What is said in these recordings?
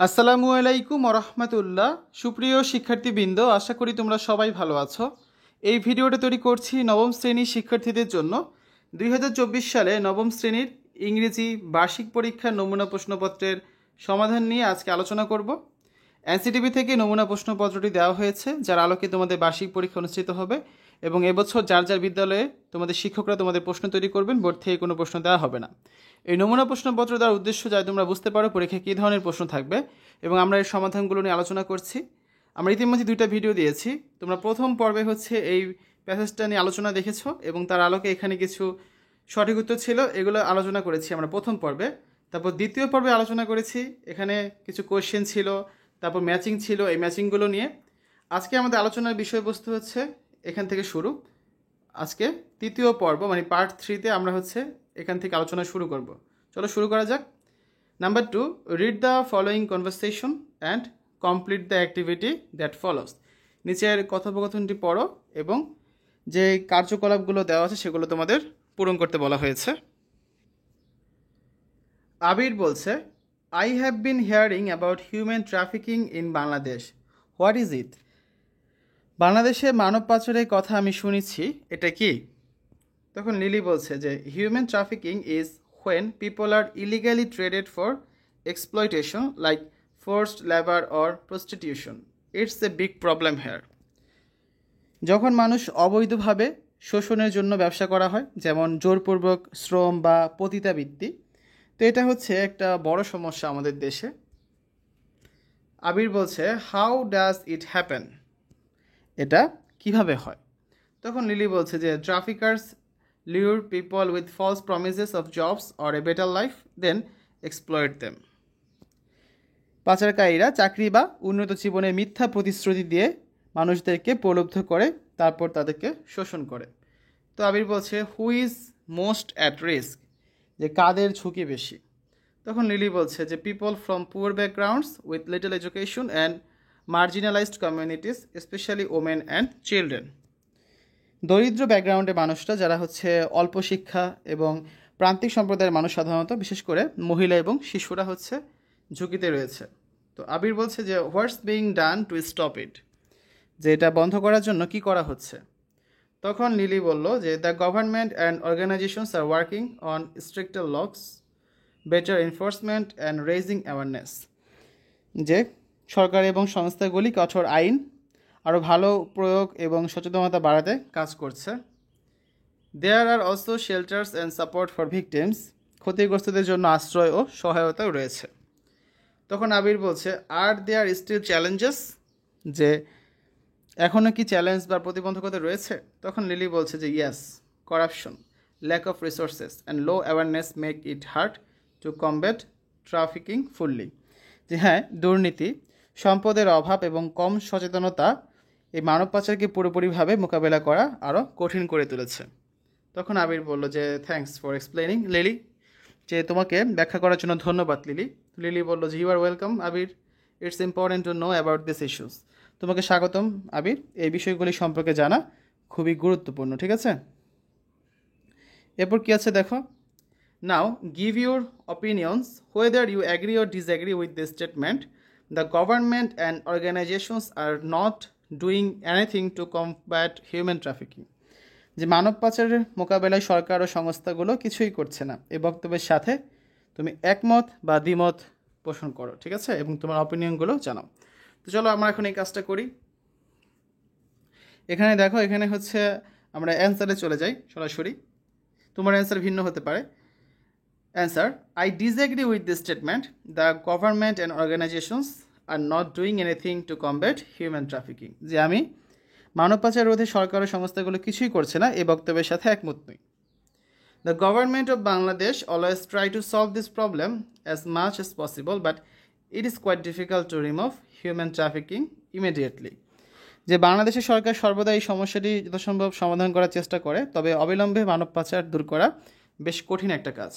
আসসালামু আলাইকুম রহমতুল্লাহ। সুপ্রিয় শিক্ষার্থীবৃন্দ, আশা করি তোমরা সবাই ভালো আছো। এই ভিডিওটা তৈরি করছি নবম শ্রেণীর শিক্ষার্থীদের জন্য। 2024 সালে নবম শ্রেণীর ইংরেজি বার্ষিক পরীক্ষার নমুনা প্রশ্নপত্রের সমাধান নিয়ে আজকে আলোচনা করব। এনসিটিভি থেকে নমুনা প্রশ্নপত্রটি দেওয়া হয়েছে, যার আলোকে তোমাদের বার্ষিক পরীক্ষা অনুষ্ঠিত হবে এবং এবছর যার যার বিদ্যালয়ে তোমাদের শিক্ষকরা তোমাদের প্রশ্ন তৈরি করবেন, বোর্ড থেকে কোনো প্রশ্ন দেওয়া হবে না। এই নমুনা প্রশ্নপত্র দেওয়ার উদ্দেশ্য যাতে তোমরা বুঝতে পারো পরীক্ষায় কী ধরনের প্রশ্ন থাকবে এবং আমরা এর সমাধানগুলো নিয়ে আলোচনা করছি। আমরা ইতিমধ্যে 2টা ভিডিও দিয়েছি। তোমরা প্রথম পর্বে হচ্ছে এই প্যাসেজটা নিয়ে আলোচনা দেখেছো এবং তার আলোকে এখানে কিছু সঠিক উত্তর ছিল, এগুলো আলোচনা করেছি আমরা প্রথম পর্বে। তারপর দ্বিতীয় পর্বে আলোচনা করেছি, এখানে কিছু কোয়েশ্চেন ছিল, তারপর ম্যাচিং ছিল, এই ম্যাচিংগুলো নিয়ে। আজকে আমাদের আলোচনার বিষয়বস্তু হচ্ছে এখান থেকে শুরু। আজকে তৃতীয় পর্ব মানে পার্ট 3তে আমরা হচ্ছে এখান থেকে আলোচনা শুরু করব। চলো শুরু করা যাক। Number 2, read the following conversation and complete the activity that follows. নিচের কথোপকথনটি পড়ো এবং যে কার্যকলাপগুলো দেওয়া আছে সেগুলো তোমাদের পূরণ করতে বলা হয়েছে। আবির বলছে, I have been hearing about human trafficking in Bangladesh, what is it? বাংলাদেশে মানব পাচারের কথা আমি শুনেছি, এটা কি? তখন লিলি বলছে যে human trafficking is when people are illegally traded for exploitation like forced labor or prostitution. It's a big problem here. যখন মানুষ অবৈধভাবে শোষণের জন্য ব্যবসা করা হয়, যেমন জোরপূর্বক শ্রম বা পতিতাবৃত্তি, তো এটা হচ্ছে একটা বড় সমস্যা আমাদের দেশে। আবির বলছে, হাউ ডাজ ইট হ্যাপেন? এটা কিভাবে হয়? তখন লিলি বলছে যে ট্রাফিকার্স lure people with false promises of jobs or a better life, then exploit them. পাচারকারীরা চাকরি বা উন্নত জীবনের মিথ্যা প্রতিশ্রুতি দিয়ে মানুষদেরকে প্রলুব্ধ করে, তারপর তাদেরকে শোষণ করে। তো আবির বলছে, who is most at risk? যে কাদের ঝুঁকি বেশি? তখন লিলি বলছে যে people from poor backgrounds with little education and marginalised communities, specially women and children. দরিদ্র ব্যাকগ্রাউন্ডের মানুষরা, যারা হচ্ছে অল্প শিক্ষা এবং প্রান্তিক সম্প্রদায়ের মানুষ, সাধারণত বিশেষ করে মহিলা এবং শিশুরা হচ্ছে ঝুঁকিতে রয়েছে। তো আবির বলছে যে what's being done to stop it? যে এটা বন্ধ করার জন্য কি করা হচ্ছে? তখন লিলি বলল যে the government and organisations are working on stricter laws, better enforcement and raising awareness. যে সরকার এবং সংস্থাগুলি কঠোর আইন, আরও ভালো প্রয়োগ এবং সচেতনতা বাড়াতে কাজ করছে। There are also shelters and support for victims, ক্ষতিগ্রস্তদের জন্য আশ্রয় ও সহায়তাও রয়েছে। তখন আবির বলছে, আর দেয়ার স্টিল চ্যালেঞ্জেস? যে এখনও কি চ্যালেঞ্জ বা প্রতিবন্ধকতা রয়েছে? তখন লিলি বলছে যে yes, corruption, lack of resources and low awareness make it hard to combat trafficking fully. যে হ্যাঁ, দুর্নীতি, সম্পদের অভাব এবং কম সচেতনতা এই মানব পাচারকে পুরোপুরিভাবে মোকাবেলা করা আরও কঠিন করে তুলেছে। তখন আবির বলল যে থ্যাঙ্কস ফর এক্সপ্লেনিং লিলি, যে তোমাকে ব্যাখ্যা করার জন্য ধন্যবাদ লিলি। লিলি বলল যে you are welcome Abir, it's important to know about this issues. তোমাকে স্বাগতম আবির, এই বিষয়গুলি সম্পর্কে জানা খুবই গুরুত্বপূর্ণ। ঠিক আছে, এরপর কি আছে দেখো। Now give your opinions whether you agree or disagree with this statement, the government and organisations are not doing anything to combat human trafficking. যে মানব পাচারের মোকাবেলায় সরকার ও সংস্থাগুলো কিছুই করছে না, এই বক্তব্যের সাথে তুমি একমত বা দ্বিমত পোষণ করো। ঠিক আছে, এবং তোমার অপিনিয়নগুলো জানাও। তো চলো আমরা এখন এই কাজটা করি। এখানে দেখো, এখানে হচ্ছে আমরা অ্যান্সারে চলে যাই সরাসরি। তোমার অ্যান্সার ভিন্ন হতে পারে। Answer, I disagree with this statement, the government and organisations are not doing anything to combat human trafficking. যে আমি মানব পাচার রোধে সরকার ও সংস্থাগুলো কিছুই করছে না, এই বক্তব্যের সাথে একমত নই। The government of Bangladesh always try to solve this problem as much as possible, but it is quite difficult to remove human trafficking immediately. যে বাংলাদেশের সরকার সর্বদা এই সমস্যাটি যথাসম্ভব সমাধান করার চেষ্টা করে, তবে অবিলম্বে মানব পাচার দূর করা বেশ কঠিন একটা কাজ।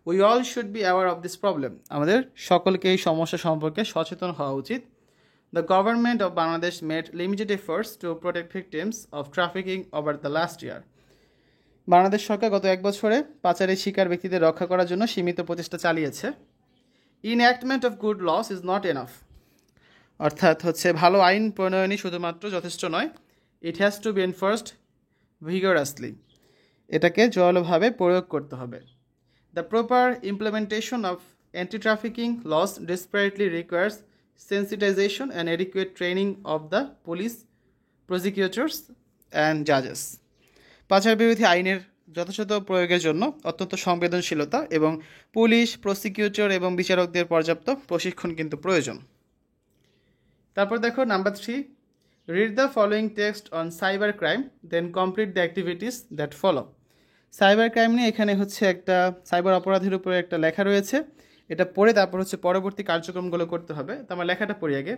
We all should be aware of this problem, আমাদের সকলকে এই সমস্যা সম্পর্কে সচেতন হওয়া উচিত। The government of Bangladesh made limited efforts to protect victims of trafficking over the last year. Bangladesh সরকার গত 1 বছরে পাচারের শিকার ব্যক্তিদের রক্ষা করার জন্য সীমিত প্রচেষ্টা চালিয়েছে। Enactment of good laws is not enough, অর্থাৎ হচ্ছে ভালো আইন প্রণয়নই শুধুমাত্র যথেষ্ট নয়, it has to be enforced vigorously, এটাকে জোরালোভাবে প্রয়োগ করতে হবে। The proper implementation of anti trafficking laws desperately requires sensitisation and adequate training of the police, prosecutors and জাজেস। পাচার বিরোধী আইনের যথাযথ প্রয়োগের জন্য অত্যন্ত সংবেদনশীলতা এবং পুলিশ, প্রসিকিউটর এবং বিচারকদের পর্যাপ্ত প্রশিক্ষণ কিন্তু প্রয়োজন। তারপর দেখো number 3, read the following text on cyber crime then complete the activities that follow. Cyber crime নিয়ে এখানে হচ্ছে একটা সাইবার অপরাধের উপরে একটা লেখা রয়েছে, এটা পড়ে তারপর হচ্ছে পরবর্তী কার্যক্রমগুলো করতে হবে। তো আমার লেখাটা পড়ি আগে।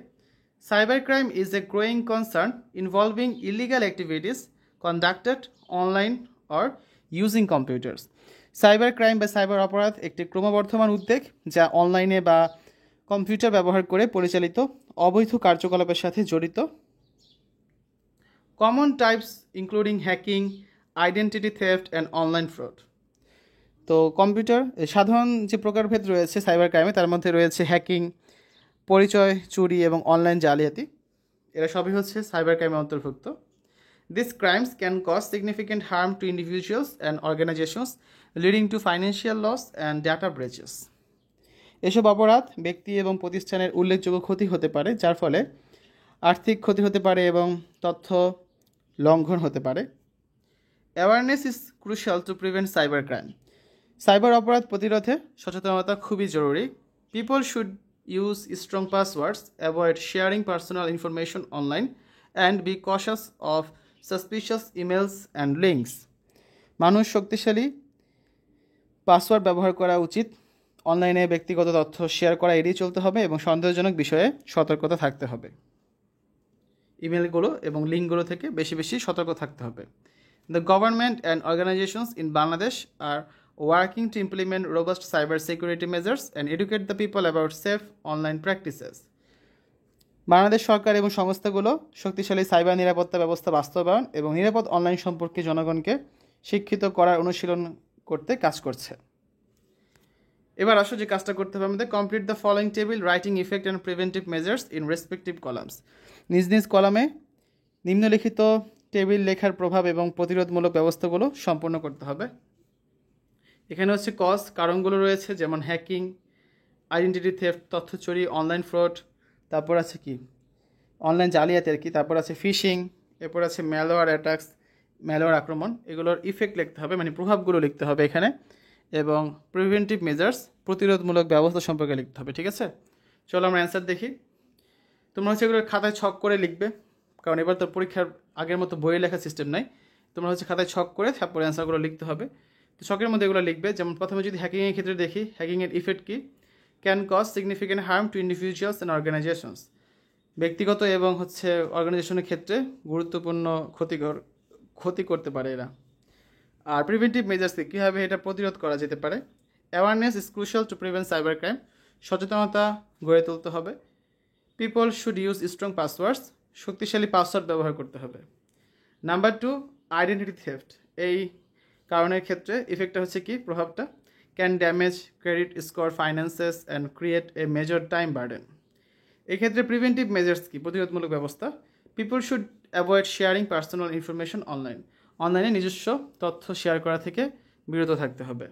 Cyber crime is a growing concern involving illegal activities conducted online or using computers. Cyber crime বা সাইবার অপরাধ একটি ক্রমবর্ধমান উদ্বেগ যা অনলাইনে বা কম্পিউটার ব্যবহার করে পরিচালিত অবৈধ কার্যকলাপের সাথে জড়িত। Common types including hacking, identity theft and online fraud. তো কম্পিউটার সাধারণ যে প্রকারভেদ রয়েছে সাইবার ক্রাইমে, তার মধ্যে রয়েছে হ্যাকিং, পরিচয় চুরি এবং অনলাইন জালিয়াতি। এরা সবই হচ্ছে সাইবার ক্রাইমের অন্তর্ভুক্ত। These crimes can cause significant harm to individuals and organizations, leading to financial loss and data breaches. এসব অপরাধ ব্যক্তি এবং প্রতিষ্ঠানের উল্লেখযোগ্য ক্ষতি হতে পারে, যার ফলে আর্থিক ক্ষতি হতে পারে এবং তথ্য লঙ্ঘন হতে পারে। Awareness is crucial to prevent cyber crime. Cyber অপরাধ প্রতিরোধে সচেতনতা খুবই জরুরি। People should use strong passwords, avoid sharing personal information online and be cautious of suspicious emails and links. মানুষ শক্তিশালী পাসওয়ার্ড ব্যবহার করা উচিত, অনলাইনে ব্যক্তিগত তথ্য শেয়ার করা এড়িয়ে চলতে হবে এবং সন্দেহজনক বিষয়ে সতর্কতা থাকতে হবে। ইমেলগুলো এবং লিঙ্কগুলো থেকে বেশি বেশি সতর্ক থাকতে হবে। The government and organisations in Bangladesh are working to implement robust cyber security measures and educate the people about safe online practices. Bangladesh সরকার এবং সংস্থাগুলো শক্তিশালী সাইবার নিরাপত্তা ব্যবস্থা বাস্তবায়ন এবং নিরাপদ অনলাইন সম্পর্কে জনগণকে শিক্ষিত করার অনুশীলন করতে কাজ করছে। এবার আসো যে কাজটা করতে হবে আমাদের, complete the following table writing effect and preventive measures in respective columns. নিজ নিজ কলামে নিম্নলিখিত টেবিল লেখার প্রভাব এবং প্রতিরোধমূলক ব্যবস্থাগুলো সম্পূর্ণ করতে হবে। এখানে হচ্ছে কজ, কারণগুলো রয়েছে, যেমন হ্যাকিং, আইডেন্টিটি থেফট, তথ্য চুরি, অনলাইন ফ্রড, তারপর আছে কি অনলাইন জালিয়াতি আর কি, তারপর আছে ফিশিং, এরপর আছে ম্যালওয়্যার অ্যাটাকস, ম্যালওয়্যার আক্রমণ। এগুলোর ইফেক্ট লিখতে হবে, মানে প্রভাবগুলো লিখতে হবে এখানে, এবং প্রিভেন্টিভ মেজার্স প্রতিরোধমূলক ব্যবস্থা সম্পর্কে লিখতে হবে। ঠিক আছে, চলো আমরা অ্যান্সার দেখি। তোমরা হচ্ছে এগুলো খাতায় ছক করে লিখবে, কারণ এবার তো পরীক্ষার আগের মতো বইয়ে লেখার সিস্টেম নাই। তোমরা হচ্ছে খাতায় ছক করে তারপরে অ্যান্সারগুলো লিখতে হবে। তো ছকের মধ্যে এগুলো লিখবে। যেমন প্রথমে যদি হ্যাকিংয়ের ক্ষেত্রে দেখি, হ্যাকিংয়ের ইফেক্ট কী? Can cause significant harm to individuals and organisations. ব্যক্তিগত এবং হচ্ছে অর্গানাইজেশনের ক্ষেত্রে গুরুত্বপূর্ণ ক্ষতি করতে পারে এরা। আর প্রিভেন্টিভ মেজার্সকে কীভাবে এটা প্রতিরোধ করা যেতে পারে? Awareness is crucial to prevent cyber crime. সচেতনতা গড়ে তুলতে হবে। People should use strong passwords. শক্তিশালী পাসওয়ার্ড ব্যবহার করতে হবে। Number 2, identity theft. এই কারণের ক্ষেত্রে ইফেক্টটা হচ্ছে কি, প্রভাবটা can damage credit score, finances and create a major time burden. এক্ষেত্রে প্রিভেন্টিভ মেজার্স কি, প্রতিরোধমূলক ব্যবস্থা। People should avoid sharing personal information অনলাইনে নিজস্ব তথ্য শেয়ার করা থেকে বিরত থাকতে হবে।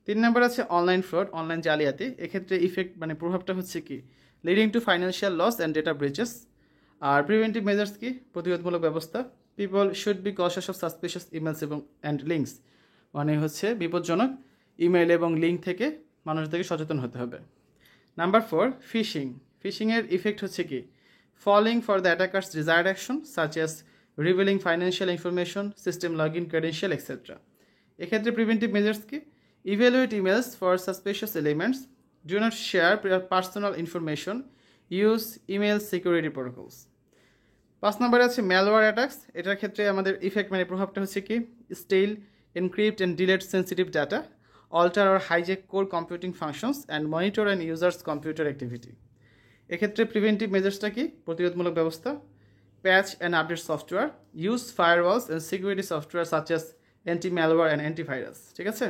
3 নম্বর আছে অনলাইন ফ্রড, অনলাইন জালিয়াতি। এক্ষেত্রে ইফেক্ট মানে প্রভাবটা হচ্ছে কি, leading to financial loss and data breaches. আর প্রিভেন্টিভ মেজার্স কি, প্রতিরোধমূলক ব্যবস্থা। People should be cautious of suspicious emails এবং অ্যান্ড লিঙ্কস, মানে হচ্ছে বিপজ্জনক ইমেল এবং লিঙ্ক থেকে মানুষদেরকে সচেতন হতে হবে। নাম্বার 4, ফিশিংয়ের ইফেক্ট হচ্ছে কি, falling for the attacker's desired action such as revealing financial information, system login credential, etc. এক্ষেত্রে প্রিভেন্টিভ মেজার্স কি, evaluate emails for suspicious elements, do not share personal information, use email security protocols. 5 নম্বরে আছে malware attacks. এটার ক্ষেত্রে আমাদের effect মানে প্রভাবটা হচ্ছে কি, steal, encrypt and delete sensitive data, alter or hijack core computing functions and monitor an user's computer activity. এক্ষেত্রে প্রিভেন্টিভ মেজার্সটা কি, প্রতিরোধমূলক ব্যবস্থা। Patch and update software, use firewalls and security software such as anti malware and antivirus. ঠিক আছে,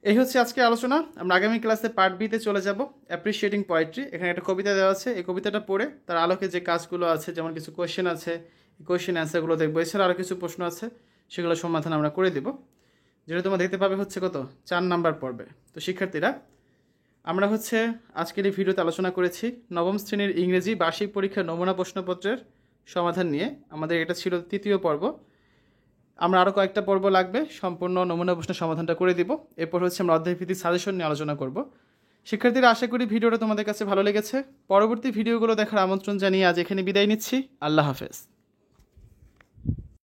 এই হচ্ছে আজকে আলোচনা। আমরা আগামী ক্লাসে পার্ট বিতে চলে যাব, অ্যাপ্রিসিয়েটিং পোয়েট্রি। এখানে একটা কবিতা দেওয়া আছে, এই কবিতাটা পড়ে তার আলোকে যে কাজগুলো আছে, যেমন কিছু কোয়েশ্চেন আছে, এই কোয়েশ্চেন অ্যান্সারগুলো দেখবো। এছাড়া আরও কিছু প্রশ্ন আছে, সেগুলো সমাধান আমরা করে দেব, যেটা তোমরা দেখতে পাবে হচ্ছে কত 4 নাম্বার পর্বে। তো শিক্ষার্থীরা, আমরা হচ্ছে আজকের এই ভিডিওতে আলোচনা করেছি নবম শ্রেণীর ইংরেজি বার্ষিক পরীক্ষার নমুনা প্রশ্নপত্রের সমাধান নিয়ে। আমাদের এটা ছিল 3য় পর্ব। আমরা আরও কয়েকটা পর্ব লাগবে সম্পূর্ণ নমুনা প্রশ্নের সমাধানটা করে দিব। এরপর হচ্ছে আমরা অধ্যায়ভিত্তিক সাজেশন নিয়ে আলোচনা করব। শিক্ষার্থীরা, আশা করি ভিডিওটা তোমাদের কাছে ভালো লেগেছে। পরবর্তী ভিডিওগুলো দেখার আমন্ত্রণ জানিয়ে আজ এখানে বিদায় নিচ্ছি। আল্লাহ হাফেজ।